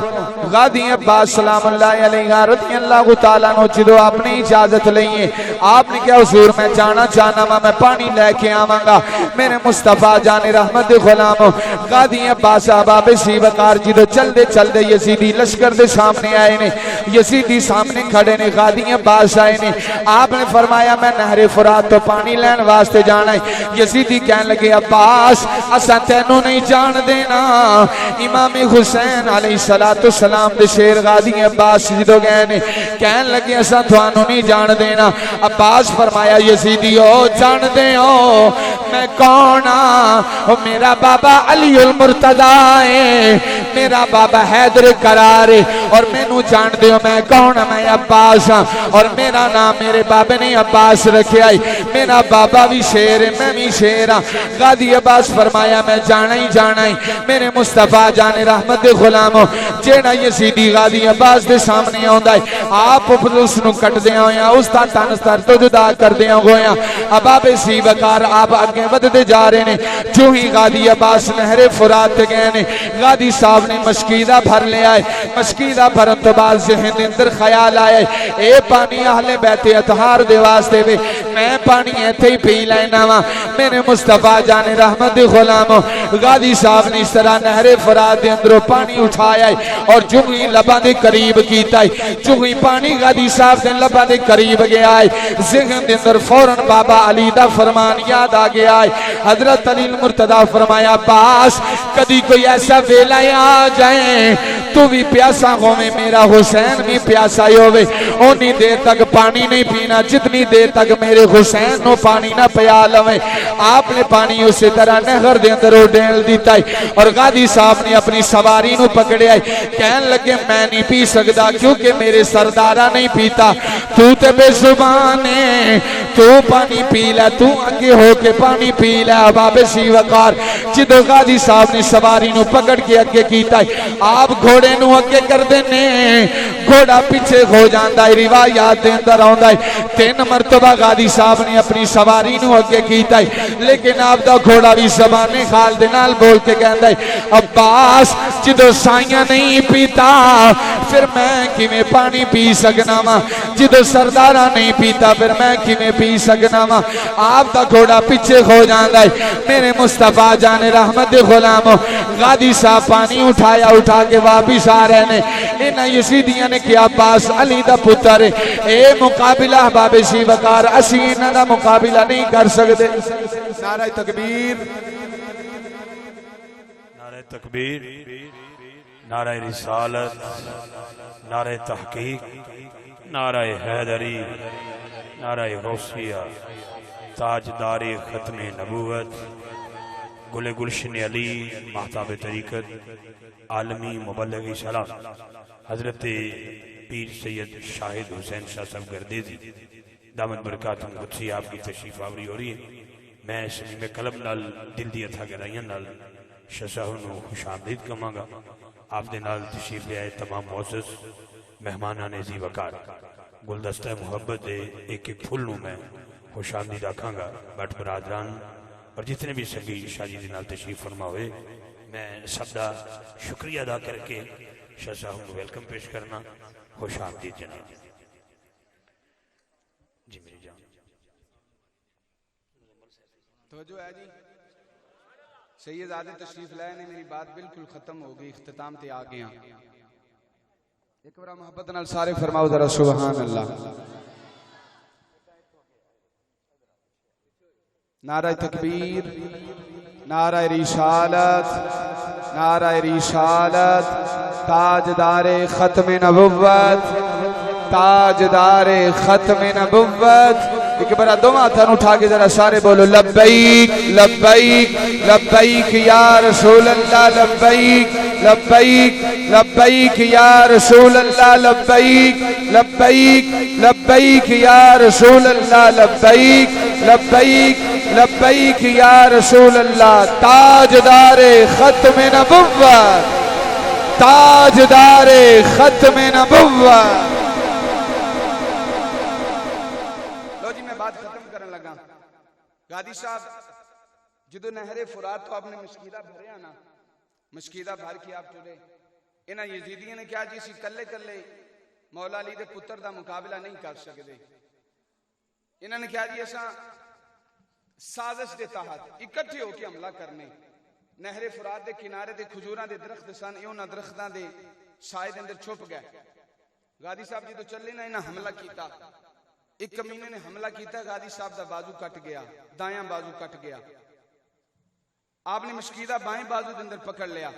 गादी अब्बास सलामुल्लाह अलैहा रज़ियल्लाहु ताला अन्हु जो आपने इजाजत ली है, आपने क्या हुजूर मैं जाना चाहना वा, मैं पानी लेके आवांगा। मेरे मुस्तफा जाने रहमत गुलामो गादी अब्बास अहबाब सी वकार जो चलते चलते यजीदी लश्कर के सामने आए ने, यजीदी सामने खड़े ने, गादी अब्बास आए ने। आपने फरमाया मैं नहरे फुरात तो पानी लैन वास्ते जाना है। यजीदी कहने लगे अब्बास असा तेनू नहीं जान देना। इमाम हुसैन अलैहिस्सलातु सलाम दे शेर गादी अब्बास जो गए ने कहन लगे असा थानू नहीं जान देना। अब्बास फरमाया यजीदियो जान दे हो मैं कौन आ, मेरा बाबा अली उल मुर्तदा है, मेरा बाबा हैदर करार है, और मैनू जान दे हो मैं कौन, मैं अब्बास हाँ, और मेरा नाम मेरे बाबे ने अब्बास रखा है, मेरा बाबा भी शेर है मैं भी शेर हाँ। गादी अब्बास फरमाया मैं जाना ही जाना है। मेरे मुस्तफा जाने रहमत गुलामो जेड़ा यजीदी गादी अब्बास के सामने आंदा है, आप उसनू कटदे होया उसका तन सर तो जुदा करदे होया अबाबे सी वकार आप अगे बढ़ते जा रहे हैं। जो ही गादी अब्बास नहरे फुरात गए ने, गादी साहब ने मशकीदा भर लिया है। मशकीदा भरन तो बाद ज़हन के अंदर ख्याल आया ए पानी अहले बैते अतहार दे वास्ते वे मैं पानी इत्थे ही पी लेना वा। मेरे मुस्तफा जाने रहमत गुलामो गादी साहब ने इस तरह नहरे फुरात के अंदरों पानी उठाया है और जो ही लबा के करीब किया है, जो ही पानी गादी साहब के लबा के करीब गया है, ज़हन के अंदर फौरन बाबा अली दा फरमान याद आ गया है। हजरत अली मुर्तदा फरमाया पास कदी कोई ऐसा वेला आ जाए तू भी प्यासा होवे मेरा हुसैन भी प्यासा ही होवे, उतनी देर तक पानी नहीं पीना जितनी देर तक मेरे हुसैन को पानी ना पिया लवे। आपने पानी उसी तरह नहर के अंदर उडेल दिता है और गादी साहब ने अपनी सवारी को पकड़िया है। कहन लगे मैं नहीं पी सकता क्योंकि मेरे सरदारा नहीं पीता, तू तो बेजुबान है, तू पानी पी ला, तू अगे होके पानी पी ला। बाबे सी वकार जो गादी साहब ने सवारी को पकड़ के अगे किया कीता आप घोड़े नू अगे करदे ने घोड़ा पीछे हो जाता है रिवायात दे अंदर आउंदा है 3 मरतबा गादी साहब ने अपनी सवारी नू अगे कीता है लेकिन आपदा घोड़ा भी ज़बाने खाल दे नाल बोल के कहंदा है अब्बास जदों साइयां नहीं पीता फिर मैं किवें पानी पी सकना वा जदों सरदारा नहीं पीता फिर मैं किवें पी सकना वा आपदा घोड़ा पीछे हो जाता है मेरे मुस्तफा जाने रहमत गुलाम गादी साहब पानी उठाया उठा के वापिस आ रहे ने इन्हां यजीदियां ने क्या अब्बास अली दा पुत्र ए मुकाबिला बाबे सी वकार असी इन्हां दा मुकाबिला नहीं कर सकते नारा तकबीर नारे तकबीर नारे रिसालत नारे तहकीक नारे हैदरी नारे गौसिया ताजदारे खत्मे नबूवत गुले गुलशन अली महताब तरीक़त आलमी मुबल्लिग सलाम हजरत पीर सैयद शाहिद हुसैन शाह साहब गर्देजी दामद बरकातुहुम कुदसी आपकी तशरीफ आवरी हो रही है मैं समीम कलम नाल दिल दी अथा गहराइयां नाल शाह नू खुशामदीद कवांगा आप दे नाल तशरीफ ले आए तमाम मुअज़्ज़ज़ मेहमानान जी वकार गुलदस्ता मुहब्बत दे एक एक फुल नू मैं खुशामदीद आखांगा बट बरादरान और जितने भी सगी शाजी दे नाल तशरीफ फरमा हुए मैं सबका शुक्रिया अदा करके शाह साहब को वेलकम पेश करना खुशामदीद जनाब जी मेरी जान तवज्जो है जी सैयद आदि तशरीफ लाए ने मेरी बात बिल्कुल खत्म हो गई इख्तिताम ते आ गया एक बार मोहब्बत नाल सारे फरमाओ जरा सुभान अल्लाह नारा तकबीर नारा रिसालत ताजदारे खत्मे नबुव्वत ताजदारे खत्मे नबुव्वत एक बार दोनों हाथ उठा के जरा सारे बोलो लब्बैक लब्बैक लब्बैक या रसूल अल्लाह लब्बैक लब्बैक लब्बैक या रसूल अल्लाह लब्बैक लब्बैक लब्बैक या रसूल अल्लाह लब्बैक लब्बैक लब्बैक या रसूल अल्लाह ताजदारे खत्मे नबुव्वत ताजदारे खत्मे नबुव्वत गादी साहब जो नहरे फुरात तो आपने मशकीदा भरे ना मशकीदा भर के आप टुरे इन्हां यजीदियों ने क्या जी सी कल्ले कल्ले मौला अली दे पुत्र दा मुकाबला नहीं कर सकते इन्होंने क्या जी असा साजिश के तहत इकट्ठे होकर हमला करने नहरे फुरात के किनारे दे खजूरां दे दरख्त सन इन्हां दरख्तां दे साए दे अंदर छुप गए गादी साहब जो चले ना इन्हां हमला किया एक कमीने ने हमला किया गादी साहब का बाजू कट गया दायां बाजू कट गया आपने मशकीदा बाएं बाजू के अंदर पकड़ लिया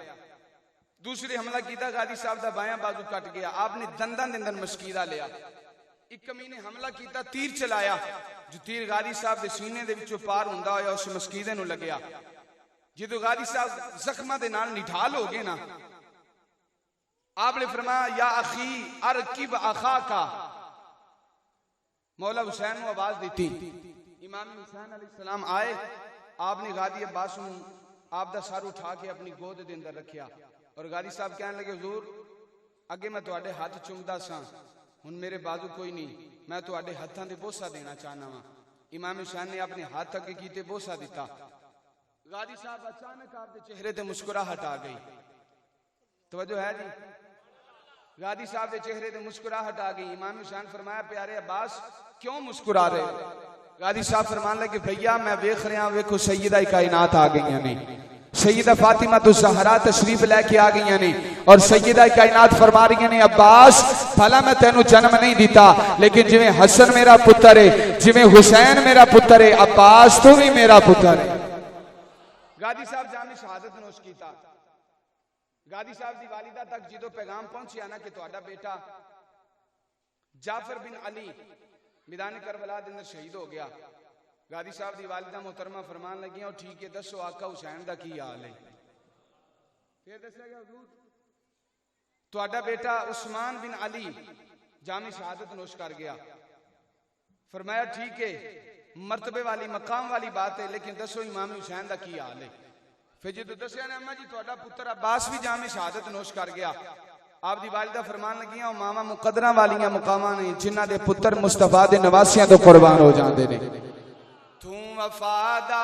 दूसरे हमला किया गादी साहब का बायां बाजू कट गया आपने दंदां के अंदर मशकीदा लिया एक कमीने हमला किया तीर चलाया जो तीर गादी साहब के सीने के विचों पार हुंदा होया उस मशकीदे नूं लग्या जो गादी साहब जख्मां दे नाल निठाल हो गए ना आपने फरमाया या अखी अरकिब अखा का मौला हुसैन को आवाज दी इमाम हुसैन अलैहिस्सलाम आए आपने गादी अब्बास आप दा सर उठा के अपनी गोद के अंदर रखिया और गादी साहब कहने लगे हुजूर अगे मैं तुहाडे हाथ चुमदा सा हुण मेरे बाजू कोई नहीं मैं तुहाडे हाथां दे बोसा देना चाहना वा इमाम हुसैन ने अपने हाथ अगे कीते बोसा दिता गादी साहब अचानक आपके चेहरे ते मुस्कुराहट आ गई तवज्जो है जी गादी साहब के चेहरे ते मुस्कुराहट आ गई इमाम हुसैन फरमाया प्यारे अब्बास क्यों मुस्कुरा रहे हो गादी साहब फरमान लगे भैया मैं देख रहा वेखो सैयदा कायनात आ गई ने सैयदा फातिमा तो ज़हरा तशरीफ लेके आ गई ने और सैयदा कायनात फरमा रही ने अब्बास भला मैं तेनू जन्म नहीं दिता लेकिन जिवें हसन मेरा पुत्र है जिवें हुसैन मेरा पुत्र है अब्बास तू भी मेरा पुत्र है गादी साहब जामे शहादत नोश कीता गादी साहब की वालिदा तक जो पैगाम पहुंचा ना कि तुहाडा बेटा जाफर बिन अली मैदान करबला के अंदर शहीद हो गया गादी साहब की वालिदा मोहतरमा फरमान लगी और ठीक है दसो आका हुसैन का की हाल है फिर दसा गया हुजूर तुहाडा बेटा उस्मान बिन अली जामी शहादत नोश कर गया फरमाया ठीक है मर्तबे वाली मकाम वाली बात है लेकिन दसो इमाम हुसैन का की हाल है फिर जो दसिया ने अम्मा जी तुहाडा पुत्र अब्बास भी जामे शहादत नोश कर गया। आप दी वालिदा फरमान लगियां मामा मुकदरा वालियां मुकामां ने जिन्हां दे पुत्र मुस्तफा दे नवासियां तो कुर्बान हो जाते ने। तू वफादा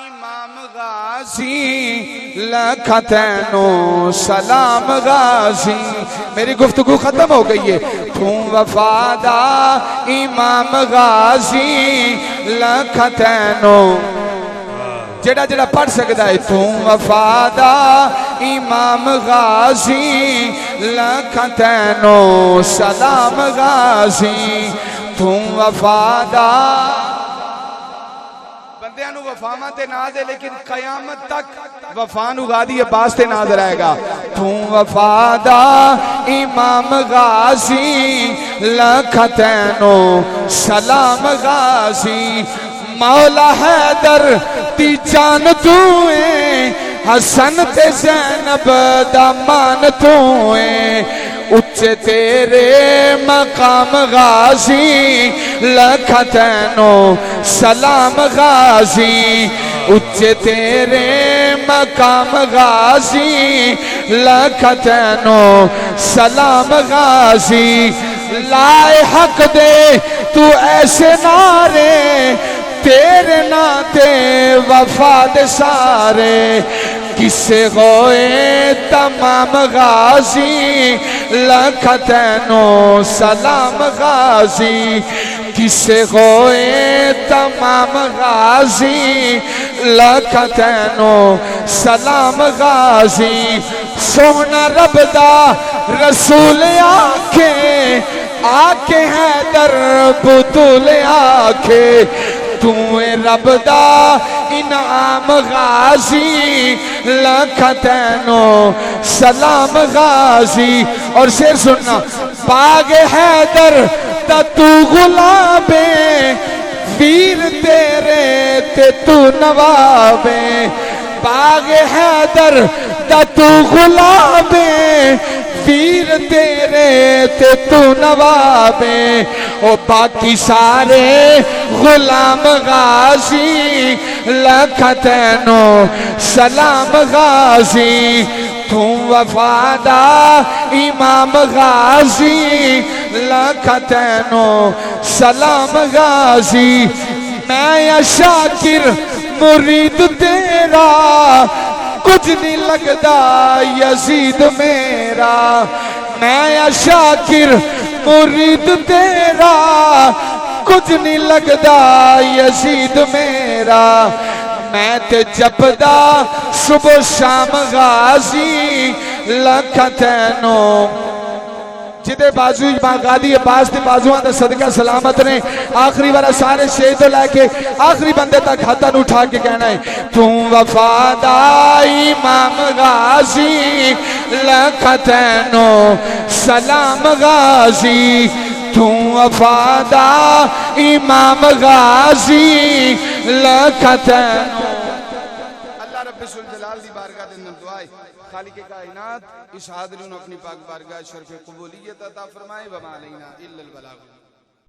इमाम गाजी लख तैनो सलाम गाजी। मेरी गुफ्तगू खत्म हो गई है। तू वफादा इमाम गाजी लख तैनो जेड़ा जेड़ा पढ़ सकता है। तू वफादा इमाम गाजी लख तैनो सलाम गाजी। तू वफादा बंदियां नू वफावां ते नाज है लेकिन कयामत तक वफा नू गादी अब्बास ते नाज रहेगा। तू वफादा इमाम गाजी लख तैनो सलाम गाजी। मौला हैदर ती जान तू है हसन ते ज़ैनब दा मान तू है। उच्चे तेरे मकाम गाजी लख तैनो सलाम गाजी। उच्चे तेरे मकाम गाजी लख तैनो सलाम गाजी। लाए हक दे तू ऐसे नारे तेरे नाते वफा दे सारे। किसे गोए तमाम गाजी लख तैनो सलाम गाजी। किसे गोए तमाम गाजी लख तैनो सलाम गाजी। सोहना रबदा रसूल आके हैदर बुतुल आखे। तू रबदा इनाम गाजी लख तैनो सलाम गाजी। और शेर सुनना बाग हैदर तू गुलाबे वीर तेरे ते तू नवाबे। बाग हैदर तू गुलाबे वीर तेरे ते तू नवाबे। ओ बाकी सारे गुलाम गाजी लख तैनो सलाम गाजी। तू वफादा इमाम गाजी लख तैनो सलाम गाजी। मैं या शाकिर मुरीद तेरा कुछ नहीं लगता यजीद मेरा। मैं या शाकिर मुरीद तेरा कुछ नहीं लगता यजीद मेरा। मैं ते जपदा सुबह शाम गाजी लख तैनो। जिदे बाजू गादी अब्बास के बाजुआ का सदका सलामत ने आखिरी बार सारे शेर तो लैके आखिरी बंदे तक हाथों उठा के कहना है। तू वफादा इमाम गाजी लख तैनो सलाम गाजी। तू वफादा इमाम गाजी लख तैनो। अल्लाह रब्बुल जलाल दी बारगाह दे अंदर दुआ है खालिक कायनात इस हाज़िरीन अपनी पाक बारगाह शर्फ कबूलियत अता फरमाए। व मा अलैना इल्लल बलाग।